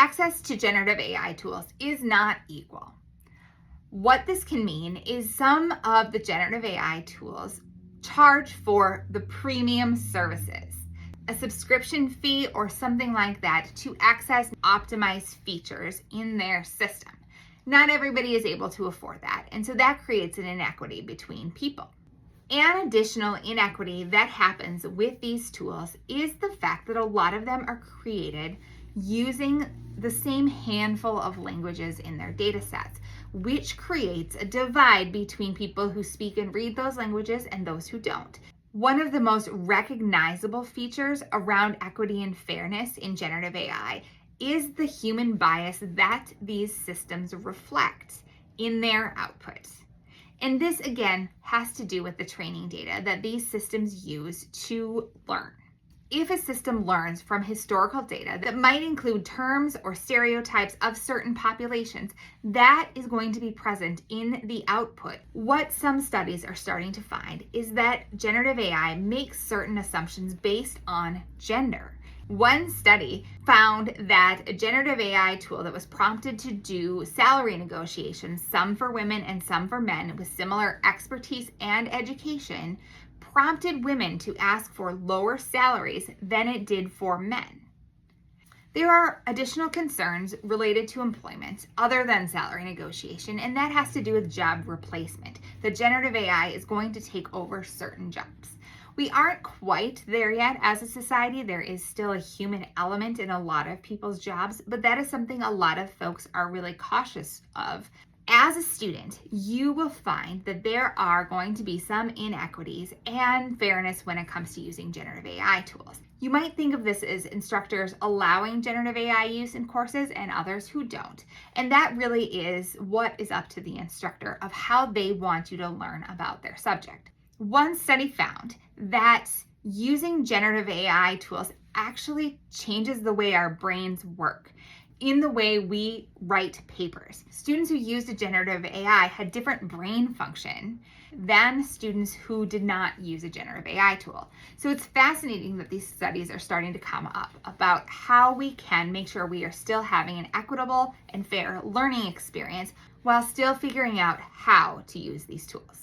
Access to generative AI tools is not equal. What this can mean is some of the generative AI tools charge for the premium services, a subscription fee or something like that to access optimized features in their system. Not everybody is able to afford that, and so that creates an inequity between people. An additional inequity that happens with these tools is the fact that a lot of them are created using the same handful of languages in their data sets, which creates a divide between people who speak and read those languages and those who don't. One of the most recognizable features around equity and fairness in generative AI is the human bias that these systems reflect in their output. And this, again, has to do with the training data that these systems use to learn. If a system learns from historical data that might include terms or stereotypes of certain populations, that is going to be present in the output. What some studies are starting to find is that generative AI makes certain assumptions based on gender. One study found that a generative AI tool that was prompted to do salary negotiations, some for women and some for men, with similar expertise and education, prompted women to ask for lower salaries than it did for men. There are additional concerns related to employment other than salary negotiation, and that has to do with job replacement. The generative AI is going to take over certain jobs. We aren't quite there yet as a society. There is still a human element in a lot of people's jobs, but that is something a lot of folks are really cautious of. As a student, you will find that there are going to be some inequities and fairness when it comes to using generative AI tools. You might think of this as instructors allowing generative AI use in courses and others who don't. And that really is what is up to the instructor of how they want you to learn about their subject. One study found that using generative AI tools actually changes the way our brains work in the way we write papers. Students who used a generative AI had different brain function than students who did not use a generative AI tool. So it's fascinating that these studies are starting to come up about how we can make sure we are still having an equitable and fair learning experience while still figuring out how to use these tools.